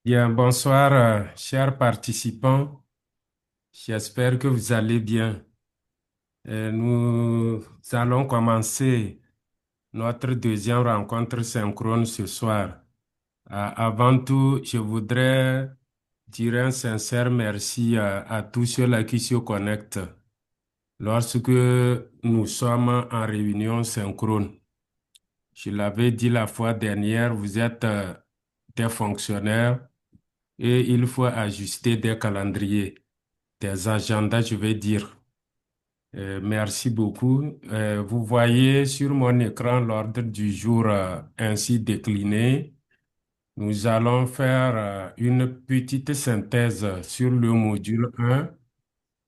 Bien, bonsoir, chers participants. J'espère que vous allez bien. Nous allons commencer notre deuxième rencontre synchrone ce soir. Avant tout, je voudrais dire un sincère merci à tous ceux-là qui se connectent lorsque nous sommes en réunion synchrone. Je l'avais dit la fois dernière, vous êtes des fonctionnaires et il faut ajuster des calendriers. Des agendas, je vais dire. Merci beaucoup. Vous voyez sur mon écran l'ordre du jour ainsi décliné. Nous allons faire une petite synthèse sur le module 1.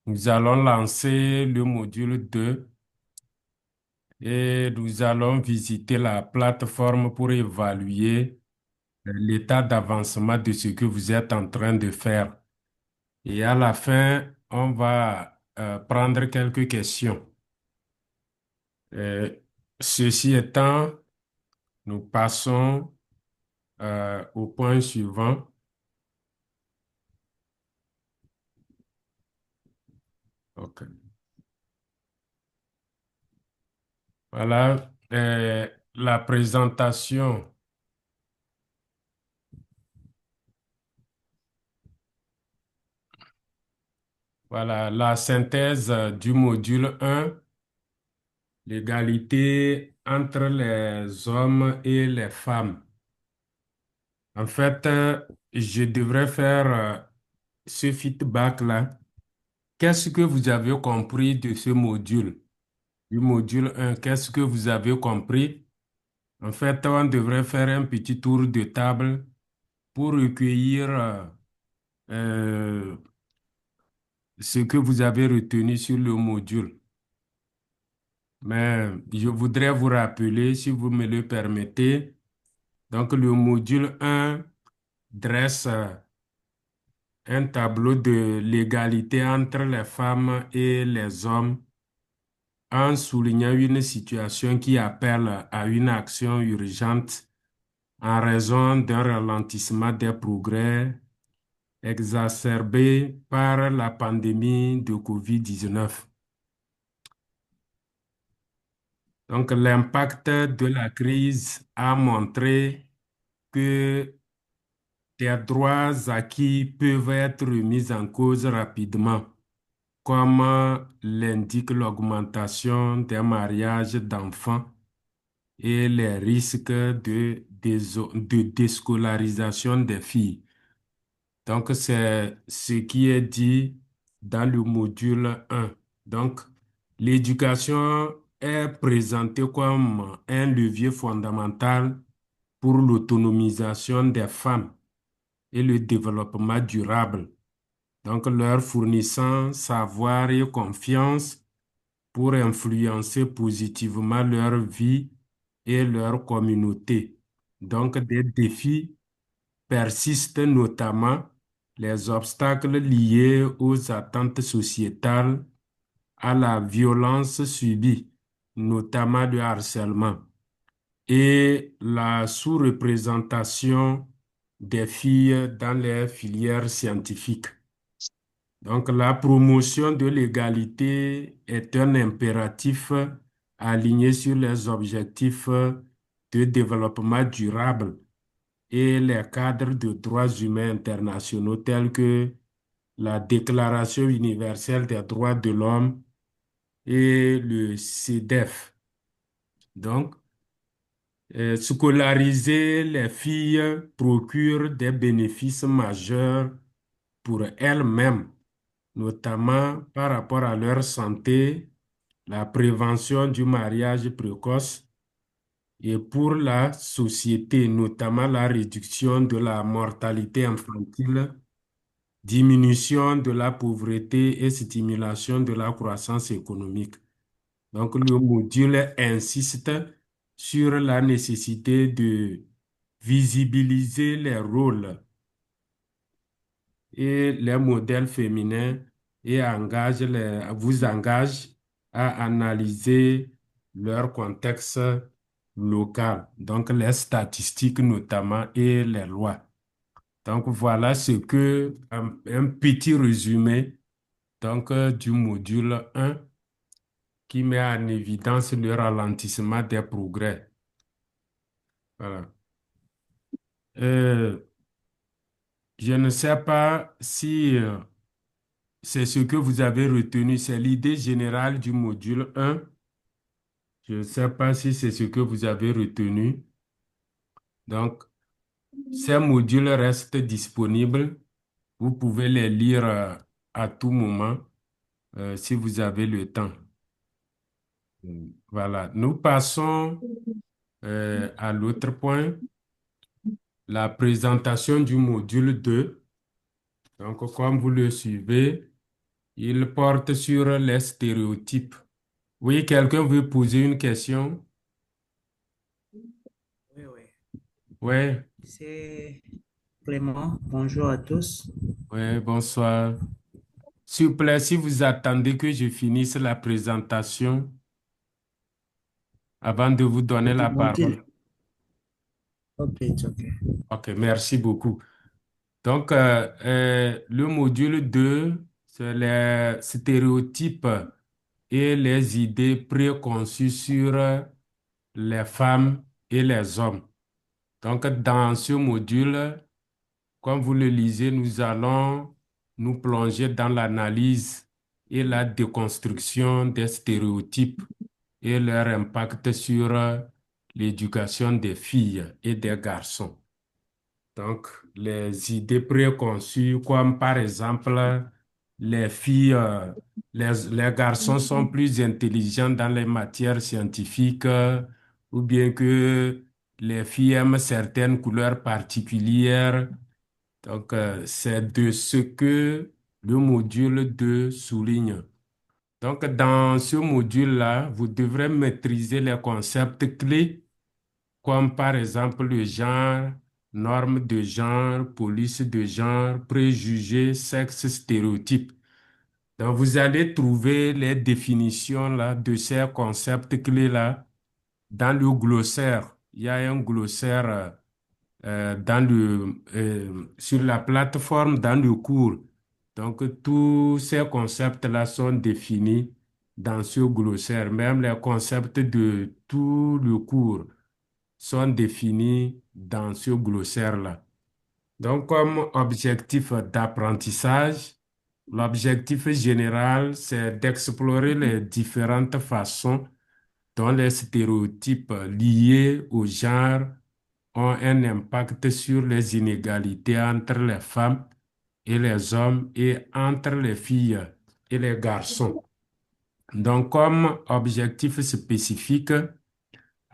Nous allons lancer le module 2 et nous allons visiter la plateforme pour évaluer l'état d'avancement de ce que vous êtes en train de faire. Et à la fin, on va prendre quelques questions. Euh, Ceci étant, nous passons au point suivant. OK. Voilà, la présentation, voilà, la synthèse du module 1, l'égalité entre les hommes et les femmes. En fait, je devrais faire ce feedback-là. Qu'est-ce que vous avez compris de ce module? Du module 1, qu'est-ce que vous avez compris? En fait, on devrait faire un petit tour de table pour recueillir euh, ce que vous avez retenu sur le module. Mais je voudrais vous rappeler, si vous me le permettez, donc le module 1 dresse un tableau de l'égalité entre les femmes et les hommes en soulignant une situation qui appelle à une action urgente en raison d'un ralentissement des progrès exacerbé par la pandémie de COVID-19. Donc, l'impact de la crise a montré que des droits acquis peuvent être remis en cause rapidement, comme l'indique l'augmentation des mariages d'enfants et les risques de déscolarisation des filles. Donc, c'est ce qui est dit dans le module 1. Donc, l'éducation est présentée comme un levier fondamental pour l'autonomisation des femmes et le développement durable. Donc, leur fournissant savoir et confiance pour influencer positivement leur vie et leur communauté. Donc, des défis persistent notamment les obstacles liés aux attentes sociétales, à la violence subie, notamment le harcèlement, et la sous-représentation des filles dans les filières scientifiques. Donc, la promotion de l'égalité est un impératif aligné sur les objectifs de développement durable et les cadres de droits humains internationaux tels que la Déclaration universelle des droits de l'homme et le CEDEF. Donc, scolariser les filles procure des bénéfices majeurs pour elles-mêmes, notamment par rapport à leur santé, la prévention du mariage précoce et pour la société, notamment la réduction de la mortalité infantile, diminution de la pauvreté et stimulation de la croissance économique. Donc, le module insiste sur la nécessité de visibiliser les rôles et les modèles féminins et vous engage à analyser leur contexte local, donc les statistiques notamment et les lois. Donc voilà ce que un petit résumé du module 1 qui met en évidence le ralentissement des progrès. Voilà. Euh, je ne sais pas si c'est ce que vous avez retenu, c'est l'idée générale du module 1. Je ne sais pas si c'est ce que vous avez retenu. Donc, ces modules restent disponibles. Vous pouvez les lire à tout moment si vous avez le temps. Voilà. Nous passons à l'autre point, la présentation du module 2. Donc, comme vous le suivez, il porte sur les stéréotypes. Oui, quelqu'un veut poser une question? Oui, oui. Oui, C'est Clément. Bonjour à tous. oui, bonsoir. S'il vous plaît, si vous attendez que je finisse la présentation avant de vous donner Du la module. parole. Ok, it's ok. OK, merci beaucoup. Le module 2, c'est les stéréotypes et les idées préconçues sur les femmes et les hommes. Donc, dans ce module, comme vous le lisez, nous allons nous plonger dans l'analyse et la déconstruction des stéréotypes et leur impact sur l'éducation des filles et des garçons. Donc, les idées préconçues, comme par exemple, les filles, les garçons sont plus intelligents dans les matières scientifiques, ou bien que les filles aiment certaines couleurs particulières. Donc, c'est de ce que le module 2 souligne. Donc, dans ce module-là, vous devrez maîtriser les concepts clés comme par exemple le genre, normes de genre, police de genre, préjugés, sexe, stéréotypes. Donc, vous allez trouver les définitions là, de ces concepts clés-là dans le glossaire. Il y a un glossaire sur la plateforme, dans le cours. Donc, tous ces concepts-là sont définis dans ce glossaire. Même les concepts de tout le cours sont définis dans ce glossaire-là. Donc, comme objectif d'apprentissage, l'objectif général, c'est d'explorer les différentes façons dont les stéréotypes liés au genre ont un impact sur les inégalités entre les femmes et les hommes et entre les filles et les garçons. Donc, comme objectif spécifique,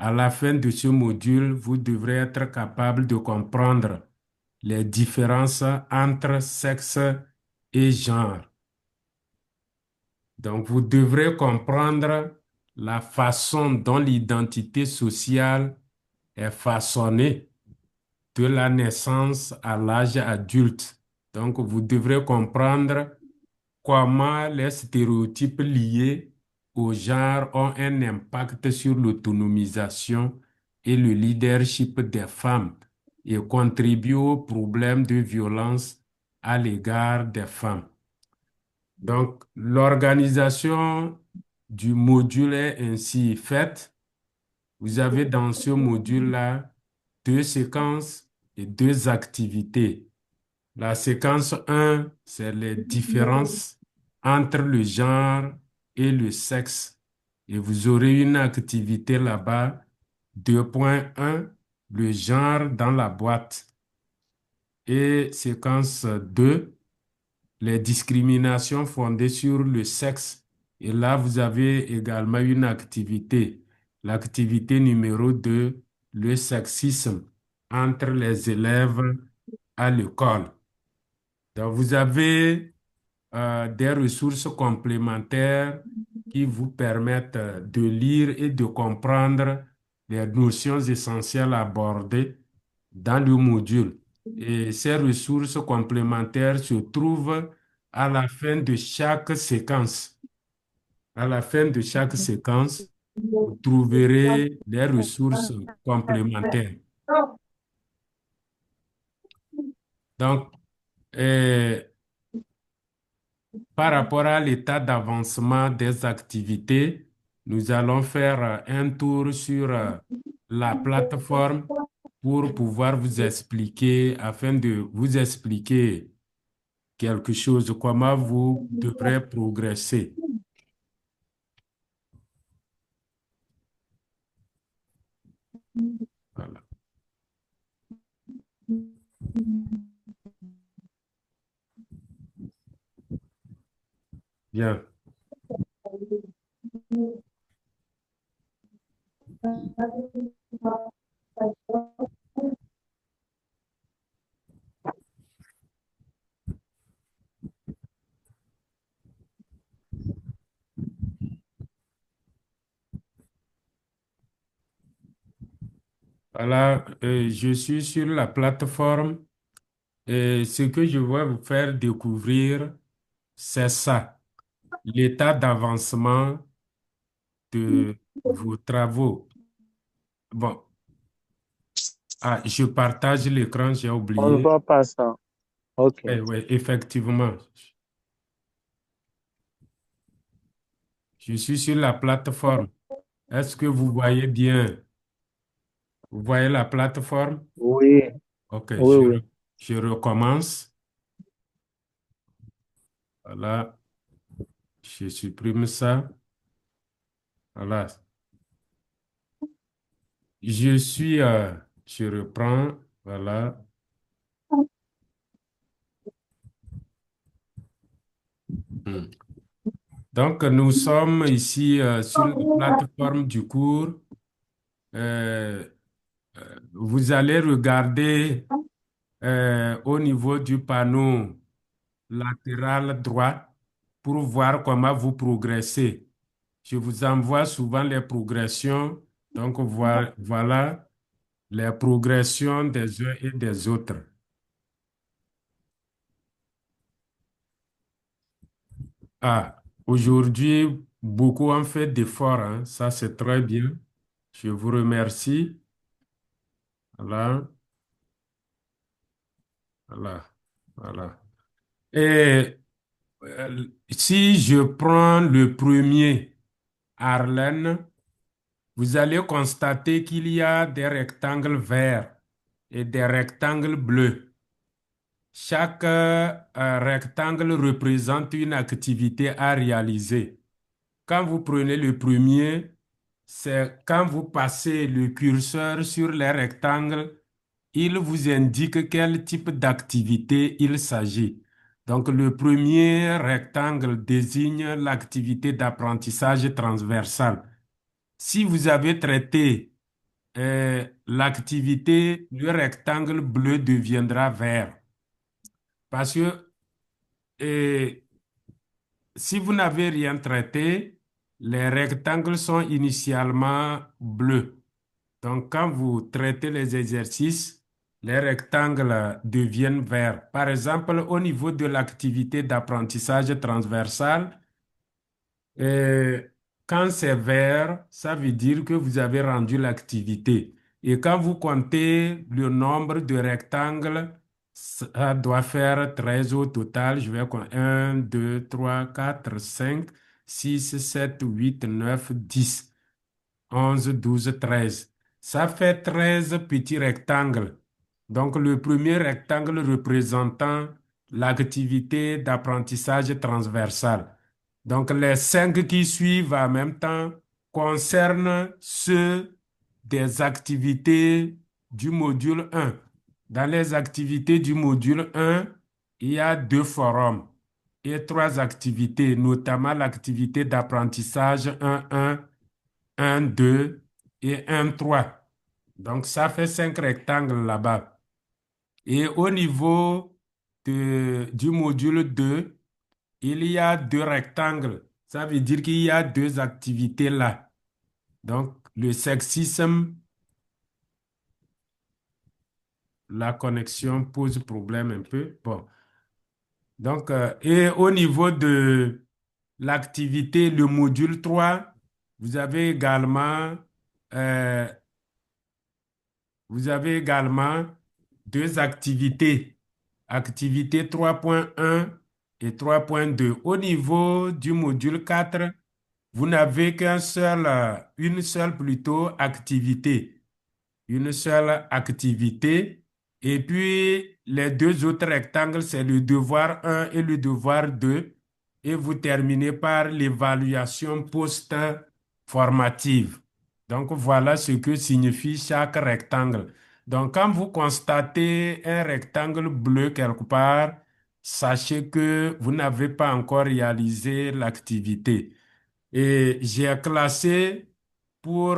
à la fin de ce module, vous devrez être capable de comprendre les différences entre sexe et genre. Donc, vous devrez comprendre la façon dont l'identité sociale est façonnée de la naissance à l'âge adulte. Donc, vous devrez comprendre comment les stéréotypes liés au genre ont un impact sur l'autonomisation et le leadership des femmes et contribuent aux problèmes de violence à l'égard des femmes. Donc, l'organisation du module est ainsi faite. Vous avez dans ce module-là deux séquences et deux activités. La séquence 1, c'est les différences entre le genre et le sexe. Et vous aurez une activité là-bas, 2.1, le genre dans la boîte. Et séquence 2, les discriminations fondées sur le sexe. Et là, vous avez également une activité. L'activité numéro 2, le sexisme entre les élèves à l'école. Donc, vous avez des ressources complémentaires qui vous permettent de lire et de comprendre les notions essentielles abordées dans le module. Et ces ressources complémentaires se trouvent à la fin de chaque séquence. À la fin de chaque séquence, vous trouverez les ressources complémentaires. Donc, euh, par rapport à l'état d'avancement des activités, nous allons faire un tour sur la plateforme pour pouvoir vous expliquer, afin de vous expliquer quelque chose, comment vous devrez progresser. Voilà. Bien. Voilà, je suis sur la plateforme et ce que je vais vous faire découvrir, c'est ça, l'état d'avancement de vos travaux. Bon, je partage l'écran, j'ai On ne oublié. voit pas ça. OK. Oui, effectivement, je suis sur la plateforme. Est-ce que vous voyez bien? Vous voyez la plateforme? Oui, Ok, oui, oui. je recommence. Voilà, je supprime ça. Voilà. Je reprends. Voilà. Hmm. Donc, nous sommes ici sur la plateforme du cours. Euh, Vous allez regarder au niveau du panneau latéral droit pour voir comment vous progressez. Je vous envoie souvent les progressions. Donc, voilà les progressions des uns et des autres. Aujourd'hui, beaucoup ont fait d'efforts, hein. Ça, c'est très bien. Je vous remercie. Voilà, voilà, voilà. Et si je prends le premier, Arlène, vous allez constater qu'il y a des rectangles verts et des rectangles bleus. Chaque rectangle représente une activité à réaliser. Quand vous prenez le premier, c'est quand vous passez le curseur sur les rectangles, il vous indique quel type d'activité il s'agit. Donc, le premier rectangle désigne l'activité d'apprentissage transversal. Si vous avez traité l'activité, le rectangle bleu deviendra vert. Parce que euh, si vous n'avez rien traité, les rectangles sont initialement bleus. Donc, quand vous traitez les exercices, les rectangles deviennent verts. Par exemple, au niveau de l'activité d'apprentissage transversal, euh, quand c'est vert, ça veut dire que vous avez rendu l'activité. Et quand vous comptez le nombre de rectangles, ça doit faire 13 au total. Je vais compter 1, 2, 3, 4, 5, 6, 7, 8, 9, 10. 11, 12, 13. Ça fait 13 petits rectangles. Donc, le premier rectangle représentant l'activité d'apprentissage transversal. Donc, les 5 qui suivent en même temps concernent ceux des activités du module 1. Dans les activités du module 1, il y a 2 forums et 3 activités, notamment l'activité d'apprentissage 1.1, 1, 2 et 1, 3. Donc, ça fait 5 rectangles là-bas. Et au niveau du module 2, il y a 2 rectangles. Ça veut dire qu'il y a 2 activités là. Donc, le sexisme, la connexion pose problème un peu. Bon. Donc, et au niveau de l'activité, le module 3, vous avez également euh, vous avez également 2 activités. activité 3.1 et 3.2. Au niveau du module 4, vous n'avez une seule plutôt activité. Une seule activité. Et puis, les deux autres rectangles, c'est le devoir 1 et le devoir 2. Et vous terminez par l'évaluation post-formative. Donc, voilà ce que signifie chaque rectangle. Donc, quand vous constatez un rectangle bleu quelque part, sachez que vous n'avez pas encore réalisé l'activité. Et j'ai classé pour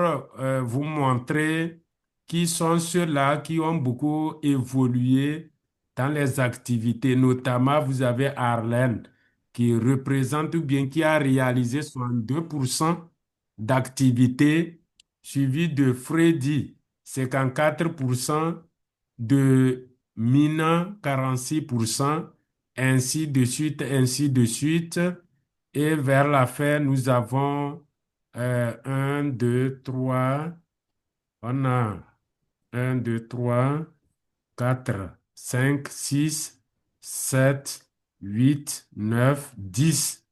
vous montrer qui sont ceux-là qui ont beaucoup évolué dans les activités. Notamment, vous avez Arlène qui représente ou bien qui a réalisé 62% d'activités, suivi de Freddy, 54%, de Mina, 46%, ainsi de suite, ainsi de suite. Et vers la fin, nous avons 1, 2, 3. On a 1, 2, 3, 4, 5, 6, 7, 8, 9, 10,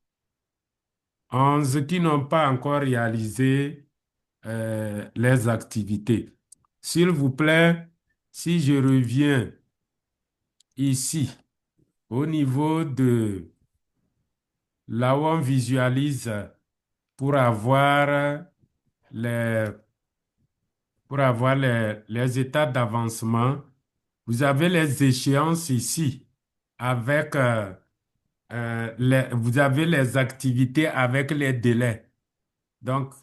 11 qui n'ont pas encore réalisé les activités. S'il vous plaît, si je reviens ici au niveau de là où on visualise pour avoir les, pour avoir les états d'avancement, vous avez les échéances ici avec vous avez les activités avec les délais. Donc,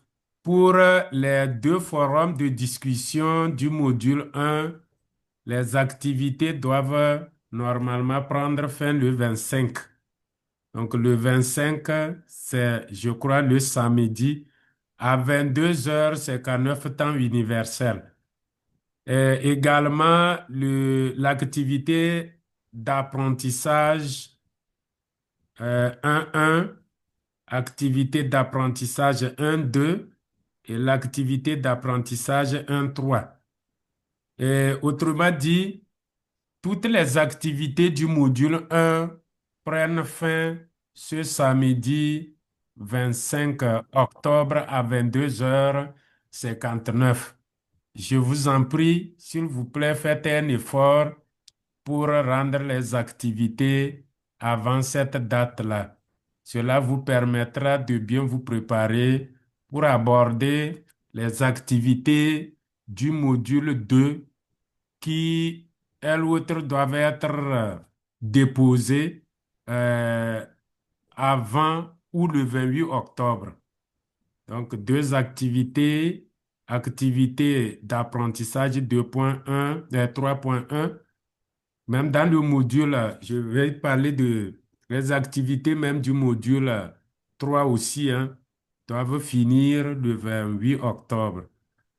pour les deux forums de discussion du module 1, les activités doivent normalement prendre fin le 25. Donc, le 25, c'est, je crois, le samedi. À 22 heures, c'est K9 temps universel. Également, l'activité d'apprentissage 1.1, activité d'apprentissage 1.2 et l'activité d'apprentissage 1.3. Autrement dit, toutes les activités du module 1 prennent fin ce samedi 25 octobre à 22h59. Je vous en prie, s'il vous plaît, faites un effort pour rendre les activités avant cette date-là. Cela vous permettra de bien vous préparer pour aborder les activités du module 2 qui, elles autres, doivent être déposées euh, avant ou le 28 octobre. Donc, deux activités, activités d'apprentissage 2.1, 3.1. Même dans le module, je vais parler de les activités même du module 3 aussi, hein, doivent finir le 28 octobre.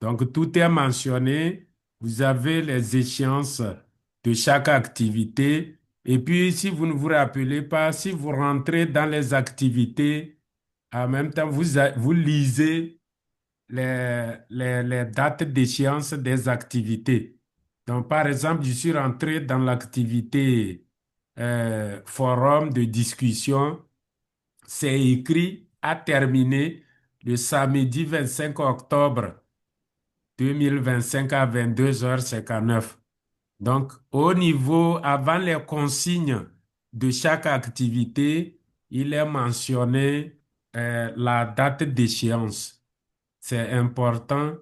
Donc, tout est mentionné. Vous avez les échéances de chaque activité. Et puis, si vous ne vous rappelez pas, si vous rentrez dans les activités, en même temps, vous lisez les dates d'échéance des activités. Donc, par exemple, je suis rentré dans l'activité forum de discussion. C'est écrit à terminer le samedi 25 octobre 2025 à 22h59. Donc, au niveau, avant les consignes de chaque activité, il est mentionné la date d'échéance. C'est important,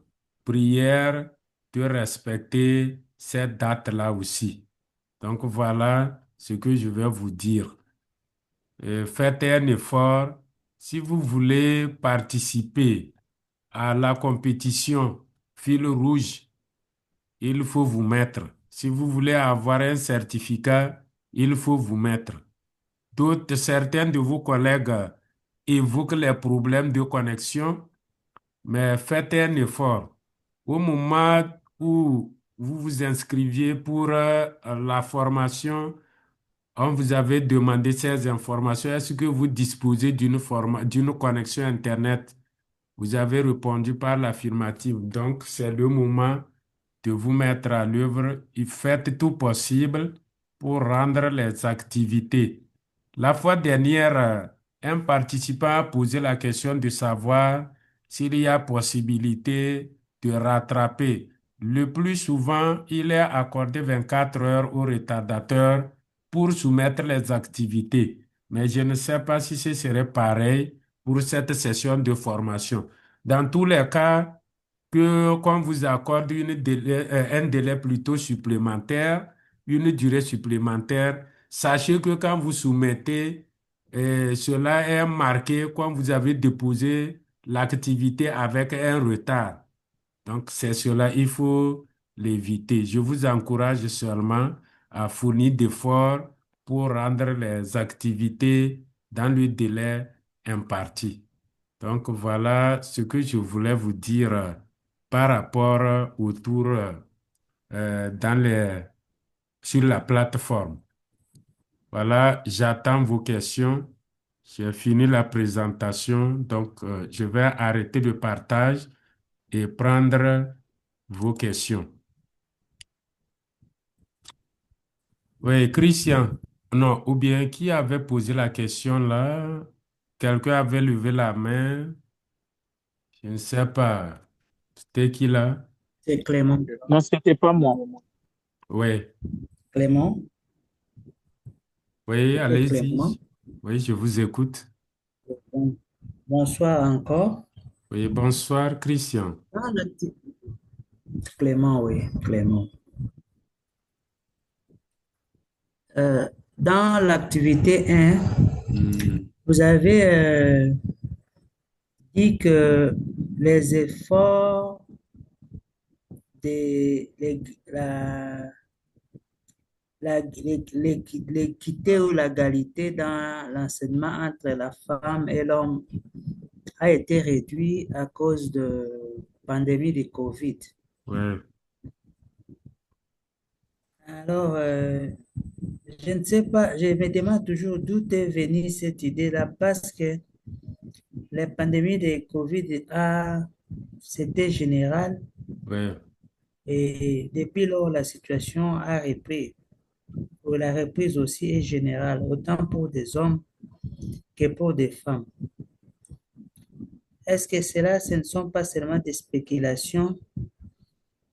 prière, de respecter cette date-là aussi. Donc voilà ce que je vais vous dire. Faites un effort. Si vous voulez participer à la compétition fil rouge, il faut vous mettre. Si vous voulez avoir un certificat, il faut vous mettre. Certains de vos collègues évoquent les problèmes de connexion, mais faites un effort. Au moment où vous vous inscriviez pour la formation, on vous avait demandé ces informations. Est-ce que vous disposez d'une connexion Internet? Vous avez répondu par l'affirmative. Donc, c'est le moment de vous mettre à l'œuvre. Et faites tout possible pour rendre les activités. La fois dernière, un participant a posé la question de savoir s'il y a possibilité de rattraper. Le plus souvent, il est accordé 24 heures au retardateur pour soumettre les activités. Mais je ne sais pas si ce serait pareil pour cette session de formation. Dans tous les cas, que qu'on vous accorde un délai plutôt supplémentaire, une durée supplémentaire, sachez que quand vous soumettez, cela est marqué quand vous avez déposé l'activité avec un retard. Donc, c'est cela, il faut l'éviter. Je vous encourage seulement à fournir d'efforts pour rendre les activités dans le délai imparti. Donc, voilà ce que je voulais vous dire par rapport autour sur la plateforme. Voilà, j'attends vos questions. J'ai fini la présentation, donc je vais arrêter le partage et prendre vos questions. Oui, Christian, non, ou bien qui avait posé la question là? Quelqu'un avait levé la main, je ne sais pas. C'était qui là? C'est Clément. Non, c'était pas moi. Oui, Clément, oui, c'est Clément. allez-y. Oui, je vous écoute. Bon- Bonsoir encore. Oui, bonsoir, Christian. Ah, Clément, oui, Clément. Dans l'activité 1, Hmm, vous avez dit que les efforts de l'équité ou l'égalité dans l'enseignement entre la femme et l'homme a été réduit à cause de pandémie de Covid. ouais, Alors, je ne sais pas, je me demande toujours d'où est venue cette idée-là parce que la pandémie de Covid c'était général ouais. et depuis lors, la situation a repris. La reprise aussi est générale, autant pour des hommes que pour des femmes. Est-ce que cela, ce ne sont pas seulement des spéculations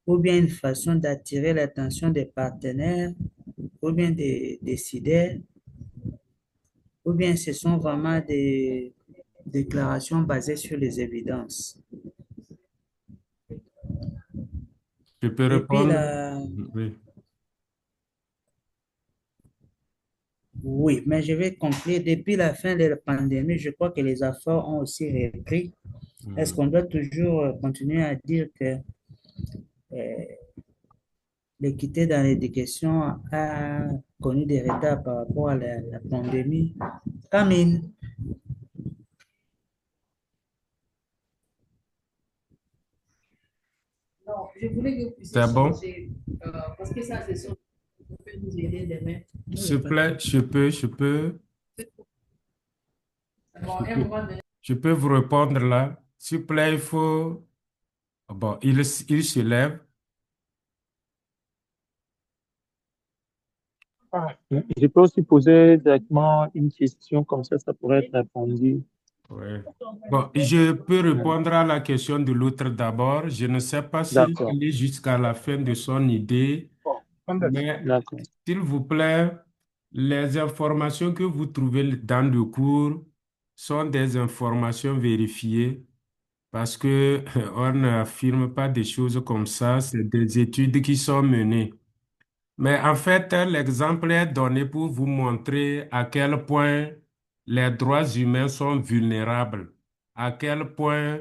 ou bien une façon d'attirer l'attention des partenaires ou bien des décideurs ou bien ce sont vraiment des déclarations basées sur les évidences? Je peux Depuis répondre? la... Oui. Oui, mais je vais conclure. Depuis la fin de la pandémie, je crois que les affaires ont aussi repris. Est-ce Hmm. qu'on doit toujours continuer à dire que euh, l'équité dans l'éducation a connu des retards par rapport à la pandémie? Camille, Non, je voulais que vous puissiez C'est bon? changer, parce que ça, c'est sûr, ça peut nous aider demain. S'il te plaît, Bon, à un je moment donné, je peux vous répondre là. S'il te plaît, il faut... Bon, il se lève. Ah, je peux aussi poser directement une question, comme ça pourrait être répondu. Ouais. Bon, je peux répondre à la question de l'autre d'abord. Je ne sais pas s'il D'accord, est jusqu'à la fin de son idée, mais d'accord. s'il vous plaît, les informations que vous trouvez dans le cours sont des informations vérifiées parce que on n'affirme pas des choses comme ça, c'est des études qui sont menées. Mais en fait, l'exemple est donné pour vous montrer à quel point les droits humains sont vulnérables, à quel point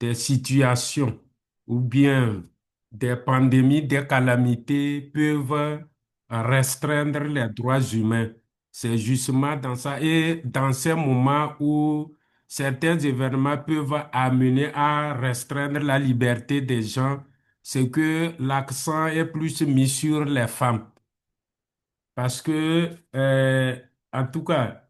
des situations ou bien des pandémies, des calamités peuvent restreindre les droits humains. C'est justement dans ça et dans ces moments où certains événements peuvent amener à restreindre la liberté des gens, c'est que l'accent est plus mis sur les femmes. Parce que, en tout cas,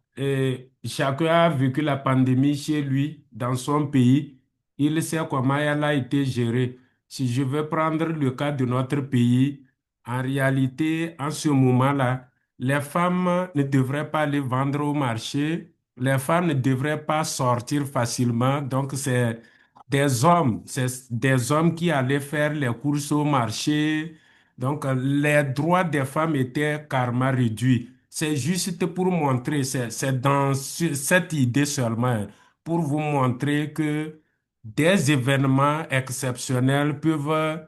chacun a vécu la pandémie chez lui, dans son pays. Il sait comment elle a été gérée. Si je veux prendre le cas de notre pays, en réalité, en ce moment-là, les femmes ne devraient pas aller vendre au marché, les femmes ne devraient pas sortir facilement. Donc, c'est des hommes qui allaient faire les courses au marché. Donc, les droits des femmes étaient carrément réduits. C'est juste pour montrer, c'est dans cette idée seulement, hein, pour vous montrer que des événements exceptionnels peuvent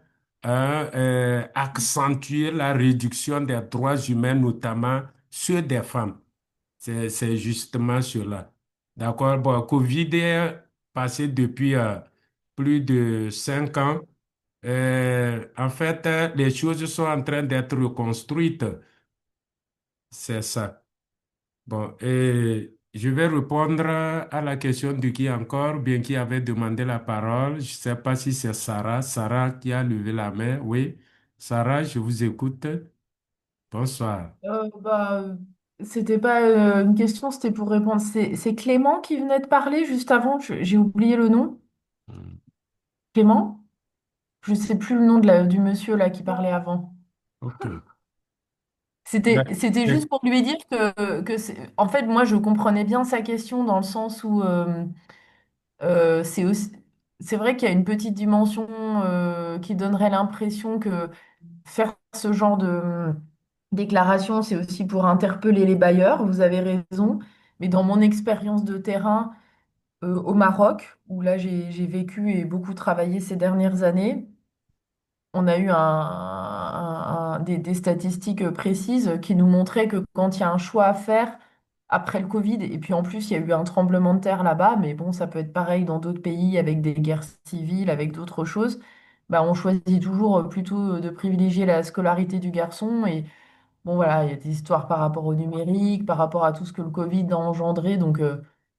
accentuer la réduction des droits humains, notamment ceux des femmes. C'est justement cela. D'accord? Bon, Covid est passé depuis plus de 5 ans. En fait, les choses sont en train d'être reconstruites. C'est ça. Bon, et je vais répondre à la question de qui encore, bien qui avait demandé la parole. Je ne sais pas si c'est Sarah. Sarah qui a levé la main. Oui. Sarah, je vous écoute. Bonsoir. Bah, c'était pas une question, c'était pour répondre. C'est Clément qui venait de parler juste avant. J'ai oublié le nom. Hmm. Clément? Je sais plus le nom du monsieur là qui parlait avant. OK. C'était Ben, juste pour lui dire en fait, moi, je comprenais bien sa question dans le sens où c'est vrai qu'il y a une petite dimension qui donnerait l'impression que faire ce genre de déclaration, c'est aussi pour interpeller les bailleurs. Vous avez raison. Mais dans mon expérience de terrain au Maroc, où là j'ai vécu et beaucoup travaillé ces dernières années, on a eu des statistiques précises qui nous montraient que quand il y a un choix à faire après le Covid, et puis en plus il y a eu un tremblement de terre là-bas, mais bon, ça peut être pareil dans d'autres pays avec des guerres civiles, avec d'autres choses, bah, on choisit toujours plutôt de privilégier la scolarité du garçon. Et bon, voilà, il y a des histoires par rapport au numérique, par rapport à tout ce que le Covid a engendré. Donc,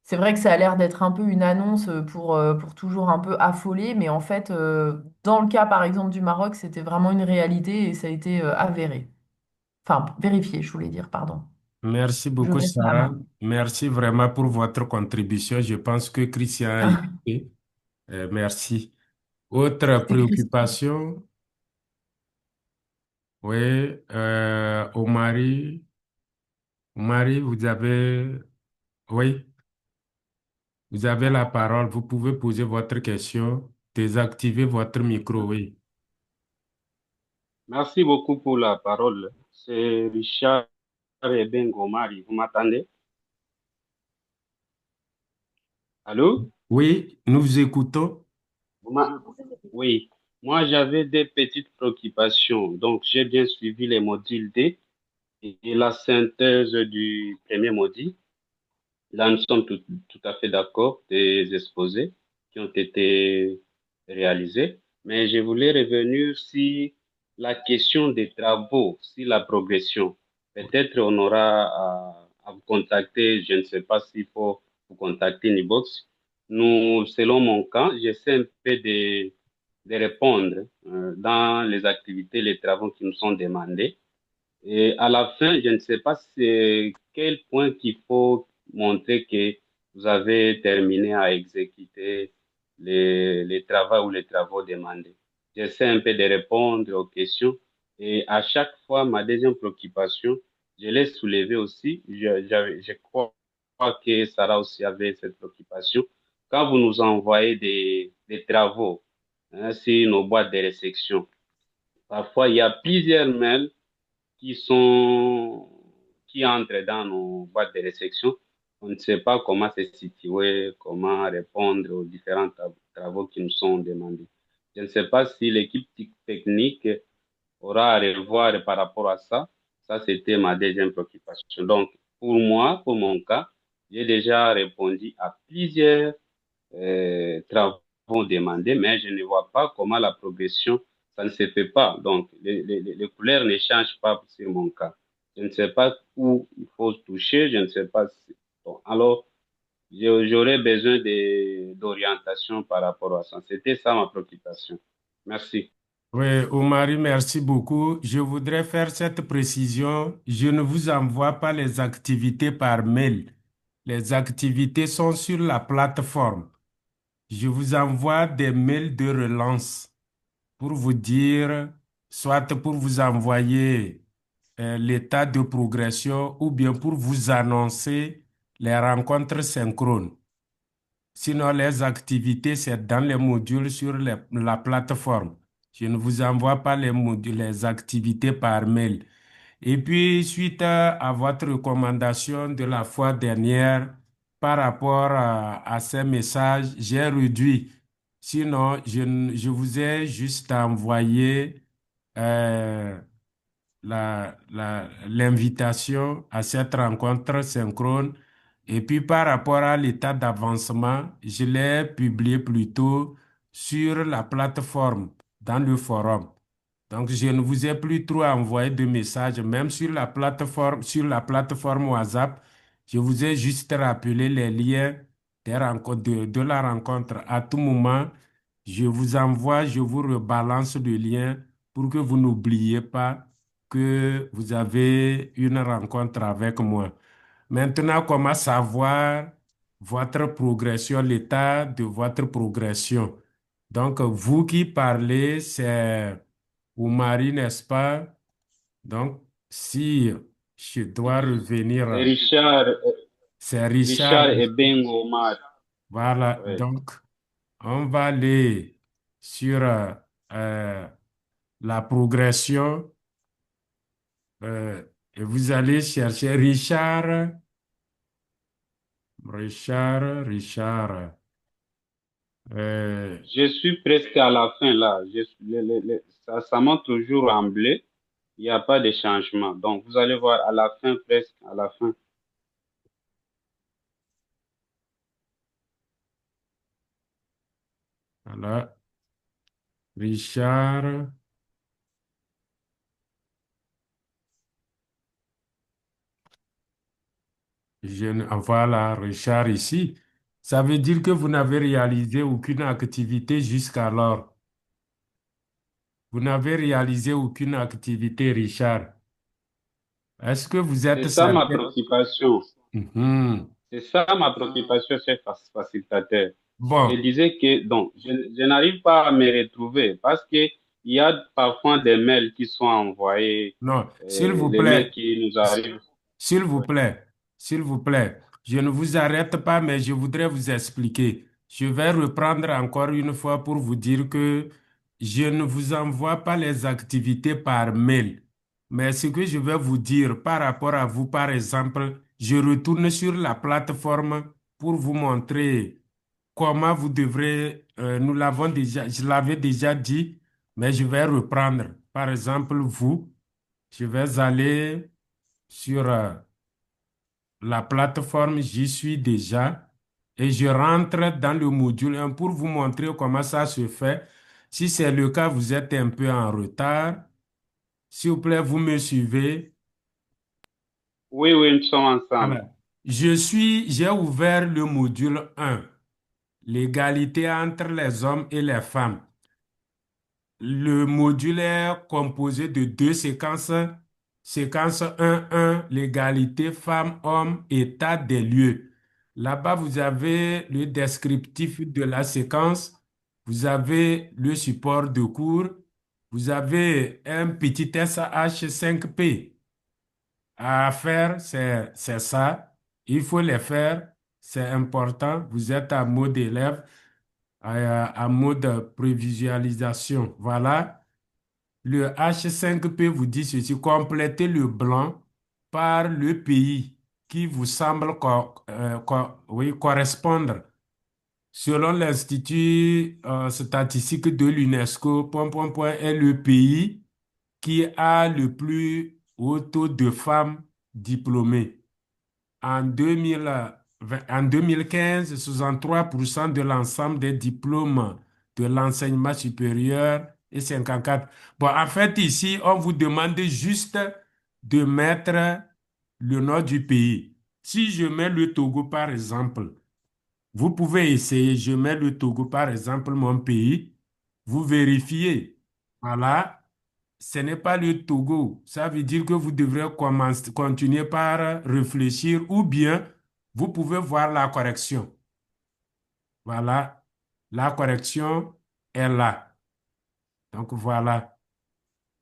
c'est vrai que ça a l'air d'être un peu une annonce pour toujours un peu affoler. Mais en fait, dans le cas, par exemple, du Maroc, c'était vraiment une réalité et ça a été avéré. Enfin, vérifié, je voulais dire, pardon. merci Je beaucoup, baisse la Sarah. main. Merci vraiment pour votre contribution. Je pense que Christian a écouté. Merci. Autre C'était Christine. préoccupation? Oui, Omari. Omari, oui, vous avez la parole. Vous pouvez poser votre question. Désactivez votre micro, oui. Merci beaucoup pour la parole. C'est Richard Ebengomari. Vous m'entendez? Allô? Oui, nous vous écoutons. Vous m'a- Oui. Moi, j'avais des petites préoccupations. Donc, j'ai bien suivi les modules D et la synthèse du premier module. Là, nous sommes tout à fait d'accord des exposés qui ont été réalisés. Mais je voulais revenir sur la question des travaux, sur la progression. Peut-être on aura à vous contacter, je ne sais pas s'il faut vous contacter Nibox. Nous, selon mon cas, j'essaie un peu de répondre dans les activités, les travaux qui nous sont demandés. Et à la fin, je ne sais pas c'est quel point qu'il faut montrer que vous avez terminé à exécuter les travaux ou les travaux demandés. J'essaie un peu de répondre aux questions et à chaque fois, ma deuxième préoccupation, je l'ai soulevée aussi. Je crois que Sarah aussi avait cette préoccupation. Quand vous nous envoyez des travaux sur nos boîtes de réception, parfois il y a plusieurs mails qui entrent dans nos boîtes de réception. On ne sait pas comment se situer, comment répondre aux différents travaux qui nous sont demandés. Je ne sais pas si l'équipe technique aura à revoir par rapport à ça. Ça, c'était ma deuxième préoccupation. Donc, pour moi, pour mon cas, j'ai déjà répondu à plusieurs travaux demandés, mais je ne vois pas comment la progression, ça ne se fait pas. Donc, les couleurs ne changent pas sur mon cas. Je ne sais pas où il faut toucher, je ne sais pas si... Bon, alors, j'aurais besoin d'orientation par rapport à ça. C'était ça ma préoccupation. Merci. Oui, Omari, merci beaucoup. Je voudrais faire cette précision. Je ne vous envoie pas les activités par mail. Les activités sont sur la plateforme. Je vous envoie des mails de relance pour vous dire, soit pour vous envoyer l'état de progression ou bien pour vous annoncer les rencontres synchrones. Sinon, les activités, c'est dans les modules sur la plateforme. Je ne vous envoie pas les modules, les activités par mail. Et puis, suite à votre recommandation de la fois dernière, par rapport à ces messages, j'ai réduit. Sinon, je vous ai juste envoyé euh, l'invitation à cette rencontre synchrone. Et puis par rapport à l'état d'avancement, je l'ai publié plutôt sur la plateforme, dans le forum. Donc, je ne vous ai plus trop envoyé de messages, même sur la plateforme WhatsApp. Je vous ai juste rappelé les liens de la rencontre. À tout moment, je vous envoie, je vous rebalance le lien pour que vous n'oubliez pas que vous avez une rencontre avec moi. Maintenant, comment savoir votre progression, l'état de votre progression? Donc, vous qui parlez, c'est Oumari, n'est-ce pas? Donc, si je dois C'est revenir, Richard, c'est Richard. Richard et Ben Omar. Voilà, Ouais. donc, on va aller sur euh, la progression et vous allez chercher Richard. euh, Je suis presque à la fin là. Ça monte toujours en bleu. Il n'y a pas de changement. Donc, vous allez voir à la fin, presque à la fin. voilà, Richard. Voilà, Richard ici. Ça veut dire que vous n'avez réalisé aucune activité jusqu'alors. Vous n'avez réalisé aucune activité, Richard. Est-ce que vous C'est êtes ça ma certain? préoccupation. Mhm. C'est ça ma préoccupation, chef facilitateur. Je Bon, disais que donc, je n'arrive pas à me retrouver parce que il y a parfois des mails qui sont envoyés, non, s'il vous les mails plaît. qui nous arrivent. S'il vous Ouais. plaît, s'il vous plaît, je ne vous arrête pas, mais je voudrais vous expliquer. Je vais reprendre encore une fois pour vous dire que je ne vous envoie pas les activités par mail. Mais ce que je vais vous dire par rapport à vous, par exemple, je retourne sur la plateforme pour vous montrer comment vous devrez, nous l'avons déjà, je l'avais déjà dit, mais je vais reprendre. Par exemple, vous, je vais aller sur la plateforme, j'y suis déjà et je rentre dans le module 1 pour vous montrer comment ça se fait. Si c'est le cas, vous êtes un peu en retard. S'il vous plaît, vous me suivez. Oui, oui, nous sommes ensemble. Voilà. J'ai ouvert le module 1, l'égalité entre les hommes et les femmes. Le module est composé de deux séquences. Séquence 1.1, l'égalité femmes-hommes, état des lieux. Là-bas, vous avez le descriptif de la séquence, vous avez le support de cours, vous avez un petit SH5P à faire, c'est ça. Il faut les faire, c'est important. Vous êtes en mode élève, en mode prévisualisation. Voilà. Le H5P vous dit ceci, complétez le blanc par le pays qui vous semble oui, correspondre. Selon l'Institut statistique de l'UNESCO, est le pays qui a le plus haut taux de femmes diplômées. En 2015, 63% de l'ensemble des diplômes de l'enseignement supérieur et 54. Bon, en fait, ici, on vous demande juste de mettre le nom du pays. Si je mets le Togo, par exemple, vous pouvez essayer, je mets le Togo, par exemple, mon pays, vous vérifiez. Voilà, ce n'est pas le Togo. Ça veut dire que vous devrez continuer par réfléchir ou bien vous pouvez voir la correction. Voilà, la correction est là. Donc voilà.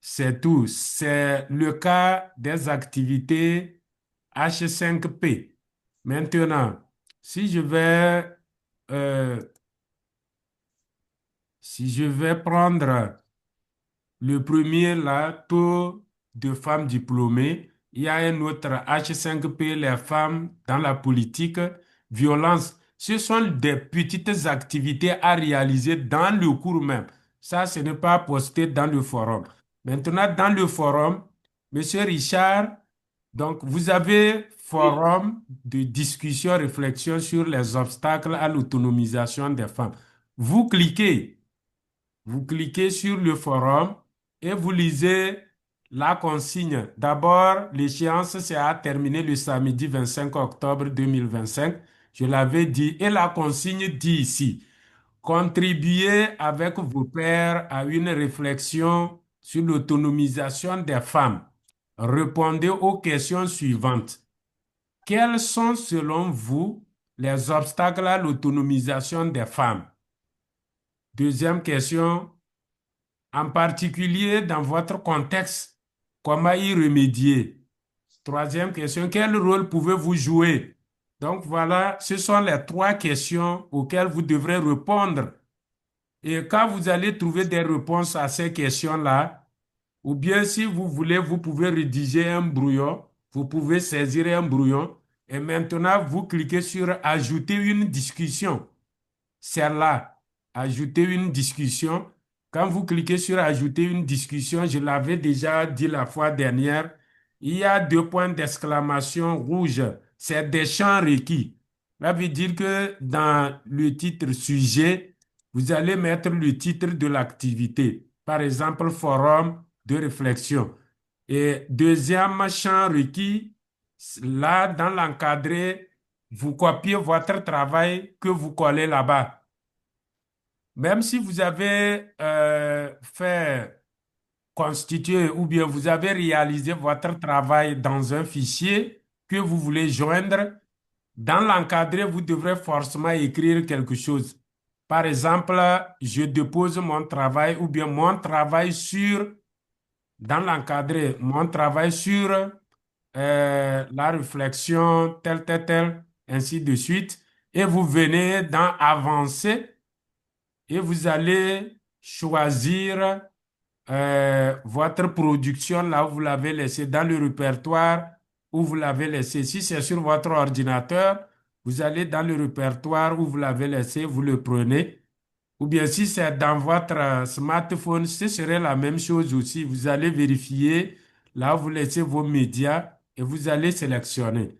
C'est tout. C'est le cas des activités H5P. Maintenant, si je vais, euh, si je vais prendre le premier, là, taux de femmes diplômées. Il y a un autre H5P, les femmes dans la politique, violence. Ce sont des petites activités à réaliser dans le cours même. Ça, ce n'est pas posté dans le forum. Maintenant, dans le forum, Monsieur Richard, donc vous avez Oui, forum de discussion, réflexion sur les obstacles à l'autonomisation des femmes. Vous cliquez. Vous cliquez sur le forum et vous lisez la consigne. D'abord, l'échéance, c'est à terminer le samedi 25 octobre 2025. Je l'avais dit. Et la consigne dit ici, contribuez avec vos pairs à une réflexion sur l'autonomisation des femmes. Répondez aux questions suivantes. Quels sont, selon vous, les obstacles à l'autonomisation des femmes? Deuxième question. En particulier dans votre contexte, comment y remédier? Troisième question, quel rôle pouvez-vous jouer? Donc voilà, ce sont les trois questions auxquelles vous devrez répondre. Et quand vous allez trouver des réponses à ces questions-là, ou bien si vous voulez, vous pouvez rédiger un brouillon, vous pouvez saisir un brouillon, et maintenant vous cliquez sur Ajouter une discussion. Celle-là, ajouter une discussion. Quand vous cliquez sur ajouter une discussion, je l'avais déjà dit la fois dernière, il y a deux points d'exclamation rouges. C'est des champs requis. Ça veut dire que dans le titre sujet, vous allez mettre le titre de l'activité. Par exemple, forum de réflexion. Et deuxième champ requis, là, dans l'encadré, vous copiez votre travail que vous collez là-bas. Même si vous avez fait constituer ou bien vous avez réalisé votre travail dans un fichier que vous voulez joindre, dans l'encadré, vous devrez forcément écrire quelque chose. Par exemple, je dépose mon travail ou bien mon travail sur, dans l'encadré, mon travail sur la réflexion, tel, ainsi de suite. Et vous venez dans Avancer et vous allez choisir votre production là où vous l'avez laissé dans le répertoire où vous l'avez laissé. Si c'est sur votre ordinateur, vous allez dans le répertoire où vous l'avez laissé, vous le prenez. Ou bien si c'est dans votre smartphone, ce serait la même chose aussi. Vous allez vérifier là où vous laissez vos médias et vous allez sélectionner.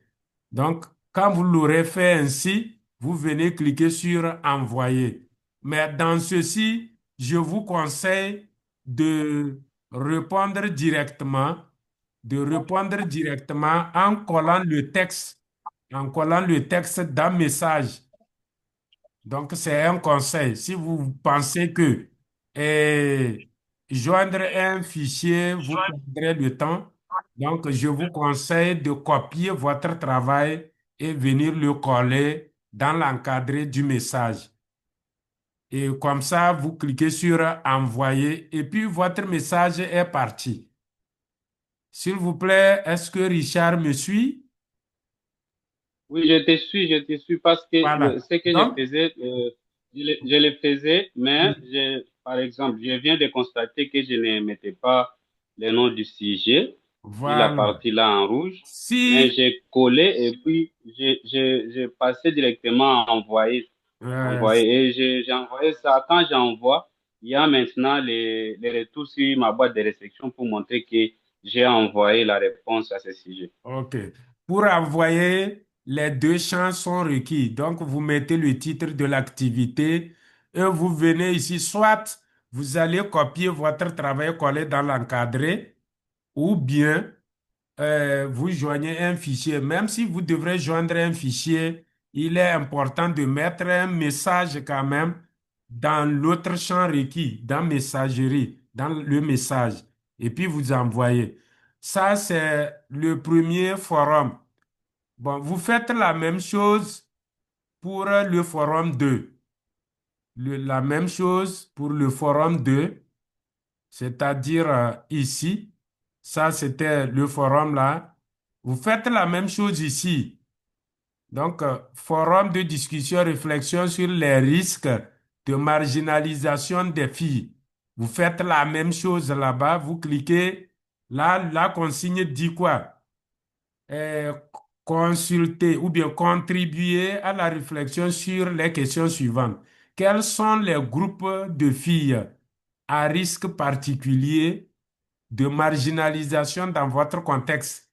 Donc, quand vous l'aurez fait ainsi, vous venez cliquer sur Envoyer. Mais dans ceci, je vous conseille de répondre directement, en collant le texte d'un message. Donc, c'est un conseil. Si vous pensez que joindre un fichier, vous prendrez le temps, donc je vous conseille de copier votre travail et venir le coller dans l'encadré du message. Et comme ça, vous cliquez sur Envoyer et puis votre message est parti. S'il vous plaît, est-ce que Richard me suit? oui, je te suis parce que Voilà. ce que je Donc, faisais, je le faisais, mais par exemple, je viens de constater que je ne mettais pas le nom du sujet, ni la voilà. partie là en rouge, mais Si, j'ai collé et puis j'ai passé directement à envoyer, euh, envoyer. Et j'ai envoyé ça. Quand j'envoie, il y a maintenant les retours sur ma boîte de réception pour montrer que j'ai envoyé la réponse à ce sujet. OK. Pour envoyer, les deux champs sont requis. Donc, vous mettez le titre de l'activité et vous venez ici. Soit vous allez copier votre travail collé dans l'encadré ou bien vous joignez un fichier. Même si vous devrez joindre un fichier, il est important de mettre un message quand même dans l'autre champ requis, dans Messagerie, dans le message. Et puis vous envoyez. Ça, c'est le premier forum. Bon, vous faites la même chose pour le forum 2. La même chose pour le forum 2. c'est-à-dire ici, ça c'était le forum là. Vous faites la même chose ici. Donc, forum de discussion, réflexion sur les risques de marginalisation des filles. Vous faites la même chose là-bas, vous cliquez, là, la consigne dit quoi? euh, Consulter ou bien contribuer à la réflexion sur les questions suivantes. Quels sont les groupes de filles à risque particulier de marginalisation dans votre contexte?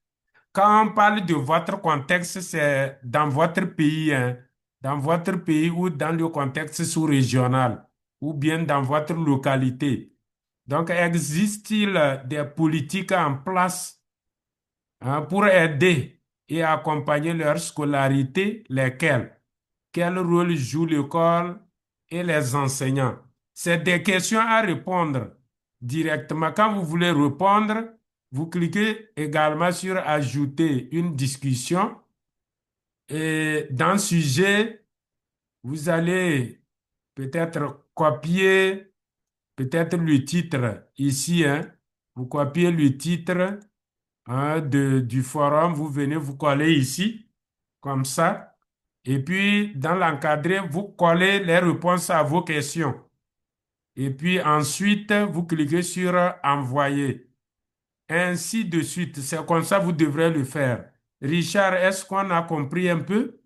Quand on parle de votre contexte, c'est dans votre pays, hein, dans votre pays ou dans le contexte sous-régional ou bien dans votre localité. Donc, existe-t-il des politiques en place pour aider et accompagner leur scolarité, lesquelles? Quel rôle joue l'école et les enseignants? C'est des questions à répondre directement. Quand vous voulez répondre, vous cliquez également sur Ajouter une discussion et dans le sujet, vous allez peut-être copier peut-être le titre ici, hein. Vous copiez le titre du forum, vous venez vous coller ici, comme ça. Et puis, dans l'encadré, vous collez les réponses à vos questions. Et puis ensuite, vous cliquez sur Envoyer. Ainsi de suite. C'est comme ça que vous devrez le faire. Richard, est-ce qu'on a compris un peu?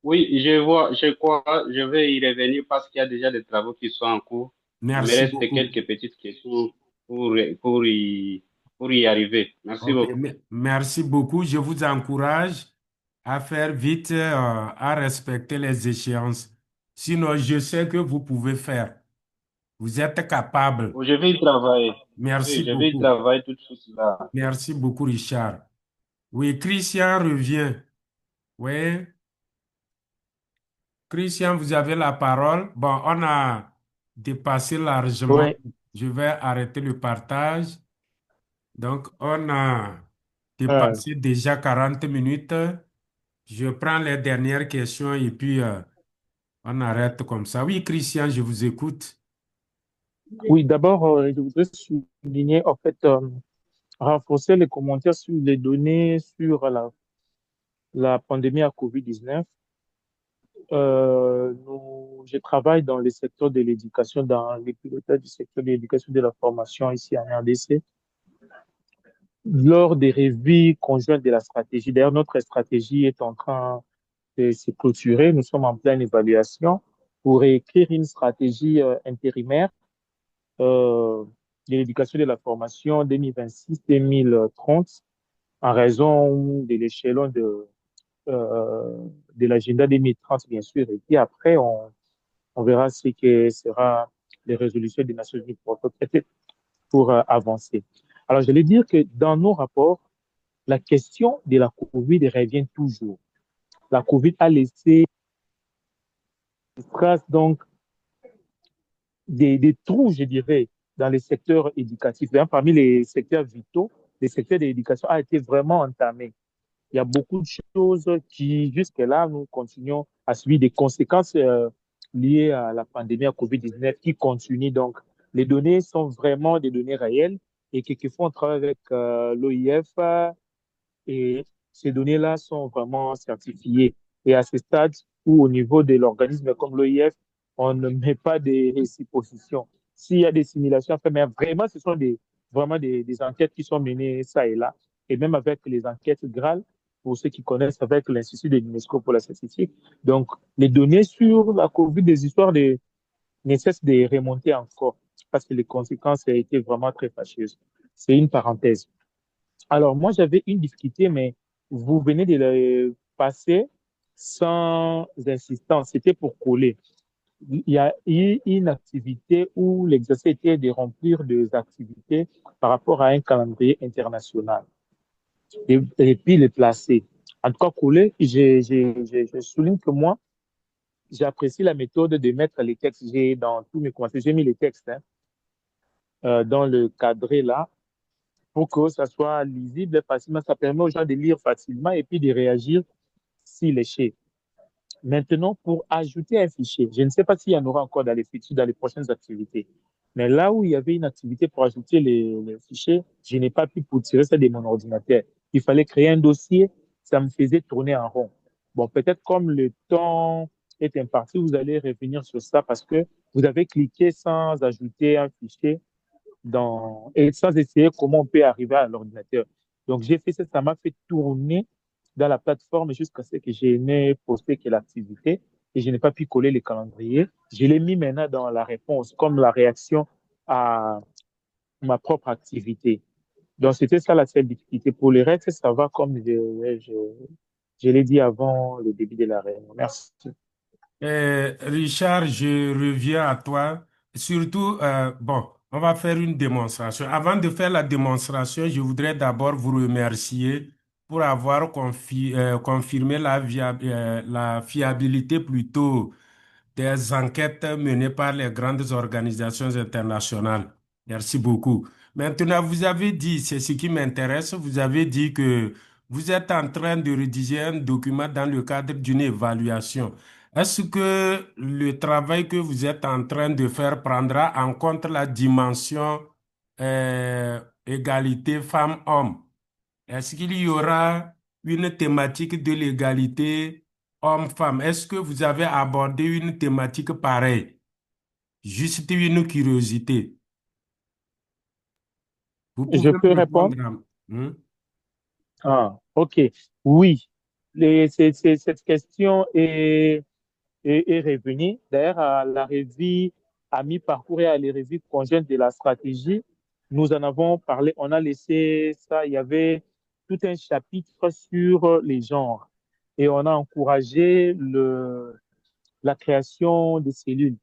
Oui, je vois, je crois, je vais y revenir parce qu'il y a déjà des travaux qui sont en cours. Il me Merci reste beaucoup. quelques petites questions pour, pour y, pour y arriver. Merci Ok, beaucoup. merci beaucoup. Je vous encourage à faire vite, à respecter les échéances. Sinon, je sais que vous pouvez faire. Vous êtes capable. Bon, je vais y travailler. Merci Oui, je vais y beaucoup. travailler tout de suite là. Merci beaucoup, Richard. Oui, Christian revient. Oui, Christian, vous avez la parole. Bon, on a dépassé largement. Oui, Je vais arrêter le partage. Donc, on a euh, dépassé déjà 40 minutes. Je prends les dernières questions et puis on arrête comme ça. Oui, Christian, je vous écoute. oui, d'abord, je voudrais souligner, en fait, renforcer les commentaires sur les données sur la pandémie à COVID-19. Je travaille dans le secteur de l'éducation, dans les pilotages du secteur de l'éducation et de la formation ici en RDC. Lors des revues conjointes de la stratégie, d'ailleurs, notre stratégie est en train de se clôturer. Nous sommes en pleine évaluation pour écrire une stratégie intérimaire euh, de l'éducation et de la formation 2026-2030 en raison de l'échelon de l'agenda 2030, bien sûr. Et puis après, on verra ce que sera les résolutions des Nations Unies pour avancer. Alors, je vais dire que dans nos rapports, la question de la COVID revient toujours. La COVID a laissé des traces, donc des trous, je dirais, dans les secteurs éducatifs. D'ailleurs, parmi les secteurs vitaux, le secteur de l'éducation a été vraiment entamé. Il y a beaucoup de choses qui, jusque-là, nous continuons à subir des conséquences liées à la pandémie à COVID-19 qui continuent. Donc, les données sont vraiment des données réelles et quelquefois, on travaille avec l'OIF et ces données-là sont vraiment certifiées. Et à ce stade où, au niveau de l'organisme comme l'OIF, on ne met pas des suppositions. S'il y a des simulations à faire, mais vraiment, ce sont vraiment des enquêtes qui sont menées ça et là. Et même avec les enquêtes GRAL, pour ceux qui connaissent, avec l'Institut de l'UNESCO pour la statistique. Donc, les données sur la COVID, des histoires ne cessent de remonter encore parce que les conséquences ont été vraiment très fâcheuses. C'est une parenthèse. Alors, moi, j'avais une difficulté, mais vous venez de le passer sans insistance. C'était pour coller. Il y a eu une activité où l'exercice était de remplir des activités par rapport à un calendrier international et puis les placer. En tout cas, coller, je souligne que moi, j'apprécie la méthode de mettre les textes. J'ai dans tous mes commentaires, j'ai mis les textes hein, dans le cadré là pour que ça soit lisible facilement. Ça permet aux gens de lire facilement et puis de réagir s'il est chez. Maintenant, pour ajouter un fichier, je ne sais pas s'il y en aura encore dans les futurs, dans les prochaines activités, Mais là où il y avait une activité pour ajouter les fichiers, je n'ai pas pu tirer ça de mon ordinateur. Il fallait créer un dossier, ça me faisait tourner en rond. Bon, peut-être comme le temps est imparti, vous allez revenir sur ça parce que vous avez cliqué sans ajouter un fichier et sans essayer comment on peut arriver à l'ordinateur. Donc, j'ai fait ça, ça m'a fait tourner dans la plateforme jusqu'à ce que je n'ai posté que l'activité et je n'ai pas pu coller les calendriers. Je l'ai mis maintenant dans la réponse comme la réaction à ma propre activité. Donc, c'était ça la seule difficulté. Pour le reste, ça va comme je l'ai dit avant le début de la réunion. Merci. Richard, je reviens à toi. Surtout, bon, on va faire une démonstration. Avant de faire la démonstration, je voudrais d'abord vous remercier pour avoir confirmé la fiabilité plutôt des enquêtes menées par les grandes organisations internationales. Merci beaucoup. Maintenant, vous avez dit, c'est ce qui m'intéresse, vous avez dit que vous êtes en train de rédiger un document dans le cadre d'une évaluation. Est-ce que le travail que vous êtes en train de faire prendra en compte la dimension égalité femmes-hommes? Est-ce qu'il y aura une thématique de l'égalité homme-femme? Est-ce que vous avez abordé une thématique pareille? Juste une curiosité. Vous Je pouvez peux me répondre? répondre. Hmm? Ah, OK. Oui. Cette question est revenue. D'ailleurs, à la revue à mi-parcours et à la revue conjointe de la stratégie, nous en avons parlé. On a laissé ça. Il y avait tout un chapitre sur les genres. Et on a encouragé la création de cellules.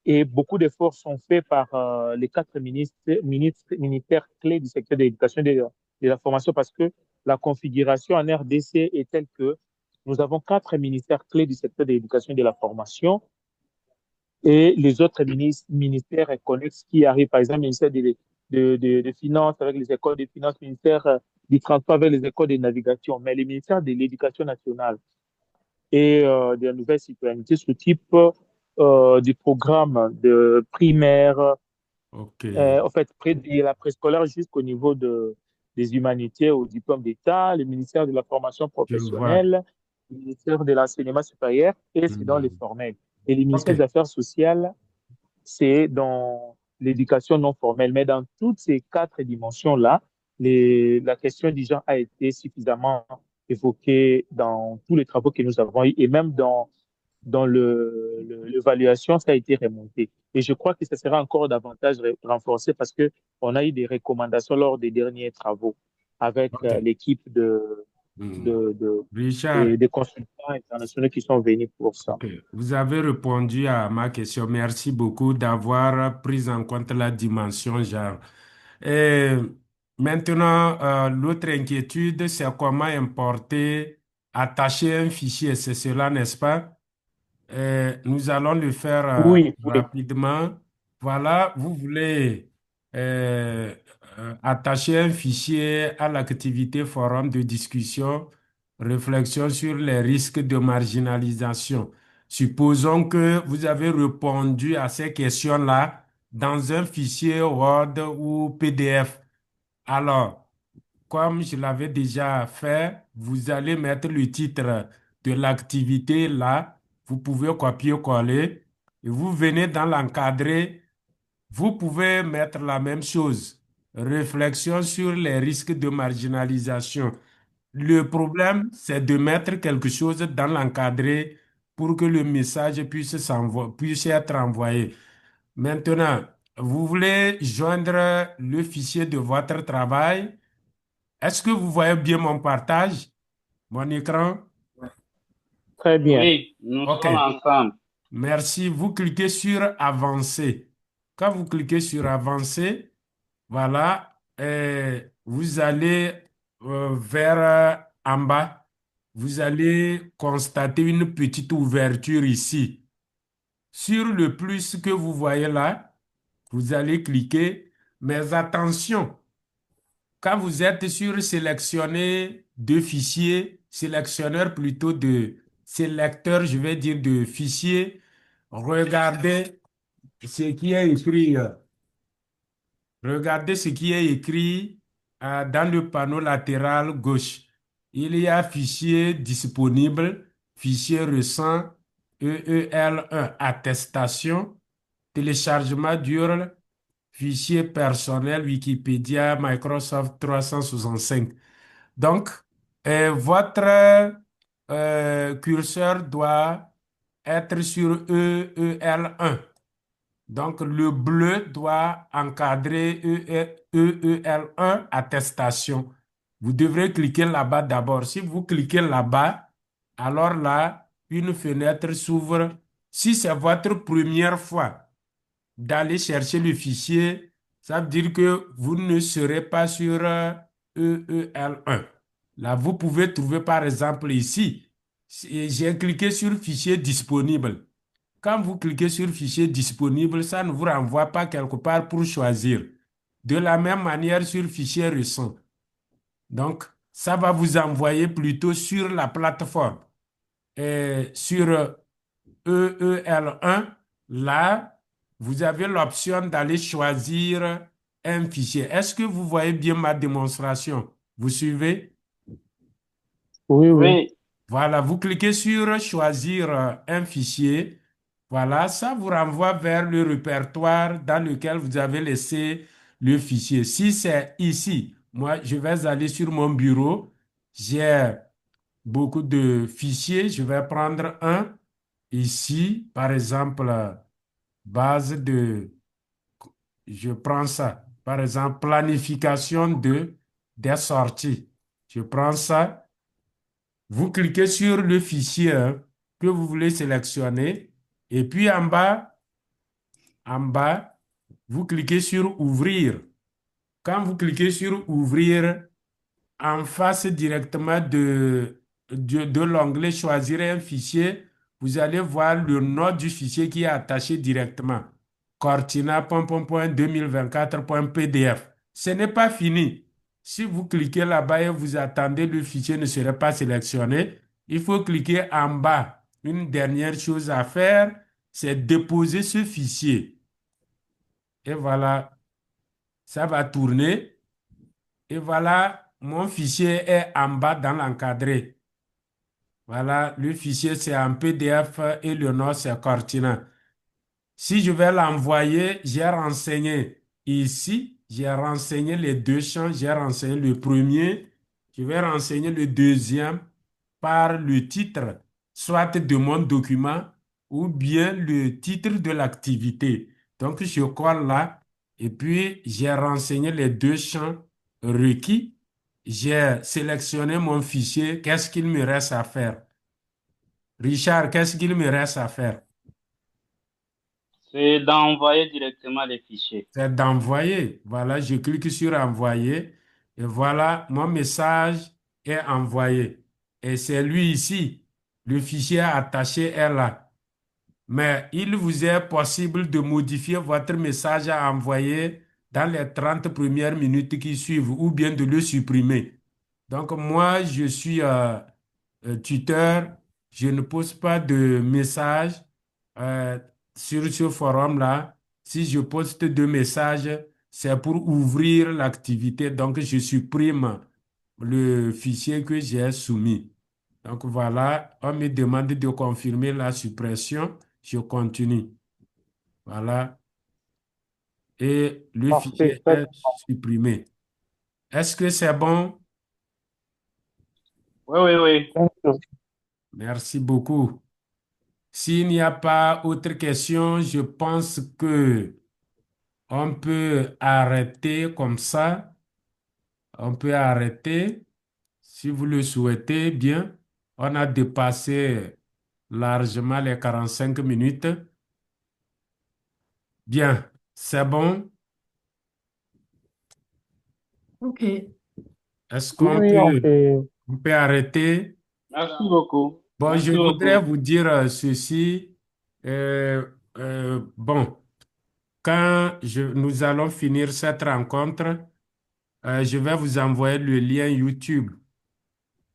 Et beaucoup d'efforts sont faits par les quatre ministères clés du secteur de l'éducation et de la formation parce que la configuration en RDC est telle que nous avons quatre ministères clés du secteur de l'éducation et de la formation et les autres ministères connexes qui arrivent, par exemple, le ministère des Finances avec les écoles de finances, ministère du transport avec les écoles de navigation, mais les ministères de l'éducation nationale et de la nouvelle citoyenneté s'occupent du programme de primaire, Ok, en fait, près de la préscolaire jusqu'au niveau des humanités au diplôme d'État, le ministère de la formation je vois. professionnelle, le ministère de l'enseignement supérieur, et c'est dans les Hmm. formels. Et le Ok, ministère des Affaires sociales, c'est dans l'éducation non formelle. Mais dans toutes ces quatre dimensions-là, la question du genre a été suffisamment évoquée dans tous les travaux que nous avons eus et même dans l'évaluation, ça a été remonté. Et je crois que ça sera encore davantage renforcé parce que on a eu des recommandations lors des derniers travaux avec ok. l'équipe Hmm. de, de, Richard, des consultants internationaux qui sont venus pour ça. ok. Vous avez répondu à ma question. Merci beaucoup d'avoir pris en compte la dimension genre. Et maintenant, l'autre inquiétude, c'est comment importer, attacher un fichier. C'est cela, n'est-ce pas? Nous allons le faire Oui, oui, rapidement. Voilà, vous voulez attacher un fichier à l'activité forum de discussion, réflexion sur les risques de marginalisation. Supposons que vous avez répondu à ces questions-là dans un fichier Word ou PDF. Alors, comme je l'avais déjà fait, vous allez mettre le titre de l'activité là. Vous pouvez copier-coller et vous venez dans l'encadré. Vous pouvez mettre la même chose. Réflexion sur les risques de marginalisation. Le problème, c'est de mettre quelque chose dans l'encadré pour que le message puisse être envoyé. Maintenant, vous voulez joindre le fichier de votre travail. Est-ce que vous voyez bien mon partage, mon écran? très bien. Oui, nous OK, sommes ensemble. merci. Vous cliquez sur Avancer. Quand vous cliquez sur Avancer, voilà, vous allez vers en bas. Vous allez constater une petite ouverture ici. Sur le plus que vous voyez là, vous allez cliquer, mais attention. Quand vous êtes sur sélectionner deux fichiers, sélectionneur plutôt de sélecteur, je vais dire de fichiers, regardez ce qui est écrit. Regardez ce qui est écrit dans le panneau latéral gauche. Il y a fichier disponible, fichier récent, EEL1, attestation, téléchargement d'URL, fichier personnel, Wikipédia, Microsoft 365. Donc, votre curseur doit être sur EEL1. Donc, le bleu doit encadrer EEL1 attestation. Vous devrez cliquer là-bas d'abord. Si vous cliquez là-bas, alors là, une fenêtre s'ouvre. Si c'est votre première fois d'aller chercher le fichier, ça veut dire que vous ne serez pas sur EEL1. Là, vous pouvez trouver par exemple ici, j'ai cliqué sur fichier disponible. Quand vous cliquez sur fichier disponible, ça ne vous renvoie pas quelque part pour choisir. De la même manière sur fichier récent. Donc, ça va vous envoyer plutôt sur la plateforme. Et sur EEL1, là, vous avez l'option d'aller choisir un fichier. Est-ce que vous voyez bien ma démonstration? Vous suivez? Oui, oui. Oui, Voilà, vous cliquez sur choisir un fichier. Voilà, ça vous renvoie vers le répertoire dans lequel vous avez laissé le fichier. Si c'est ici, moi, je vais aller sur mon bureau. J'ai beaucoup de fichiers. Je vais prendre un ici, par exemple, base de, je prends ça. Par exemple, planification des sorties. Je prends ça. Vous cliquez sur le fichier hein, que vous voulez sélectionner et puis en bas, vous cliquez sur Ouvrir. Quand vous cliquez sur Ouvrir, en face directement de l'onglet Choisir un fichier, vous allez voir le nom du fichier qui est attaché directement. Cortina.2024.pdf. Ce n'est pas fini. Si vous cliquez là-bas et vous attendez, le fichier ne sera pas sélectionné. Il faut cliquer en bas. Une dernière chose à faire, c'est déposer ce fichier. Et voilà, ça va tourner. Et voilà, mon fichier est en bas dans l'encadré. Voilà, le fichier c'est en PDF et le nom c'est Cortina. Si je vais l'envoyer, j'ai renseigné ici, j'ai renseigné les deux champs, j'ai renseigné le premier, je vais renseigner le deuxième par le titre, soit de mon document ou bien le titre de l'activité. Donc, je colle là et puis j'ai renseigné les deux champs requis. J'ai sélectionné mon fichier. Qu'est-ce qu'il me reste à faire? Richard, qu'est-ce qu'il me reste à faire? c'est d'envoyer directement les fichiers. C'est d'envoyer. Voilà, je clique sur envoyer et voilà, mon message est envoyé. Et c'est lui ici. Le fichier attaché est là. Mais il vous est possible de modifier votre message à envoyer dans les 30 premières minutes qui suivent ou bien de le supprimer. Donc moi, je suis tuteur, je ne pose pas de message euh, sur ce forum-là. Si je poste deux messages, c'est pour ouvrir l'activité. Donc, je supprime le fichier que j'ai soumis. Donc, voilà, on me demande de confirmer la suppression. Je continue. Voilà. Et le Parfait. fichier est supprimé. Est-ce que c'est bon? Oui, oui, oui. Merci beaucoup. S'il n'y a pas autre question, je pense que on peut arrêter comme ça. On peut arrêter si vous le souhaitez bien. On a dépassé largement les 45 minutes. Bien, c'est bon. Ok. Est-ce Oui, qu'on oui, on peut arrêter? Merci beaucoup. Bon, je Merci voudrais beaucoup. vous dire ceci. Euh, bon, nous allons finir cette rencontre, je vais vous envoyer le lien YouTube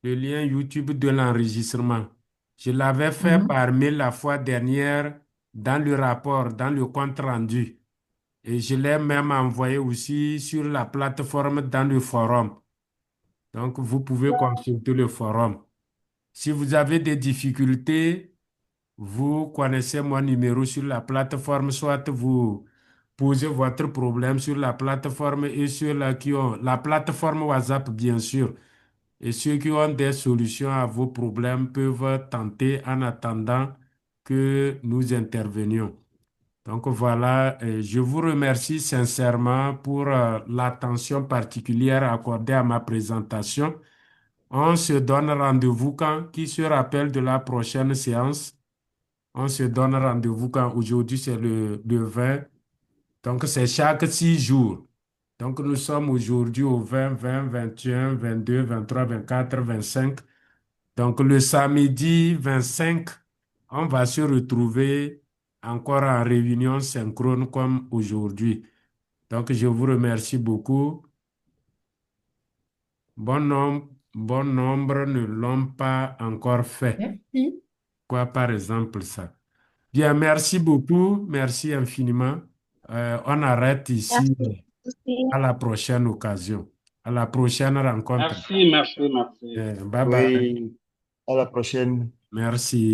de l'enregistrement. Je l'avais fait Mhm. par mail la fois dernière dans le rapport, dans le compte rendu. Et je l'ai même envoyé aussi sur la plateforme dans le forum. Donc, vous pouvez consulter le forum. Si vous avez des difficultés, vous connaissez mon numéro sur la plateforme, soit vous posez votre problème sur la plateforme et ceux-là qui ont la plateforme WhatsApp, bien sûr. Et ceux qui ont des solutions à vos problèmes peuvent tenter en attendant que nous intervenions. Donc voilà, je vous remercie sincèrement pour l'attention particulière accordée à ma présentation. On se donne rendez-vous quand? Qui se rappelle de la prochaine séance? On se donne rendez-vous quand? Aujourd'hui, c'est le 20. Donc, c'est chaque 6 jours. Donc, nous sommes aujourd'hui au 20, 20, 21, 22, 23, 24, 25. Donc, le samedi 25, on va se retrouver encore en réunion synchrone comme aujourd'hui. Donc, je vous remercie beaucoup. Bon nombre ne l'ont pas encore fait. Merci. Quoi, par exemple, ça? Bien, merci beaucoup. Merci infiniment. On arrête ici. Merci. À la prochaine occasion. À la prochaine rencontre. Merci, merci, merci. Bye bye. Oui, à la prochaine. Merci.